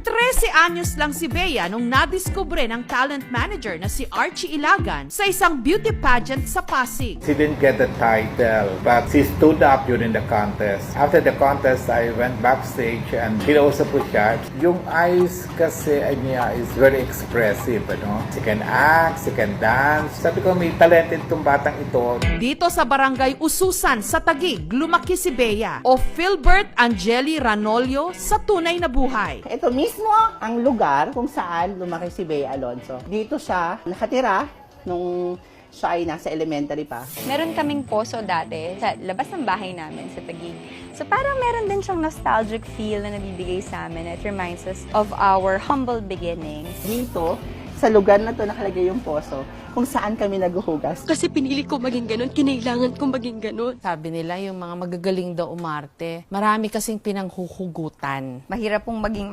13 anyos lang si Bea nung nadiskubre ng talent manager na si Archie Ilagan sa isang beauty pageant sa Pasig. She didn't get the title, but she stood up during the contest. After the contest, I went backstage and she also put siya. Yung eyes kasi niya is very expressive, ano? She can act, she can dance. Sabi ko, may talented tong batang ito. Dito sa barangay Ususan sa Taguig, lumaki si Bea o Philbert Angeli Ranolio sa tunay na buhay. Ito mismo ang lugar kung saan lumaki si Bea Alonzo. Dito siya nakatira nung siya ay nasa elementary pa. Meron kaming poso dati sa labas ng bahay namin sa Taguig. So parang meron din siyang nostalgic feel na nabibigay sa amin. It reminds us of our humble beginnings. Dito, sa lugar na to nakalagay yung poso kung saan kami naguhugas. Kasi pinili ko maging ganun, kinailangan kong maging ganun. Sabi nila, yung mga magagaling daw umarte, marami kasing pinanghuhugutan. Mahirap pong maging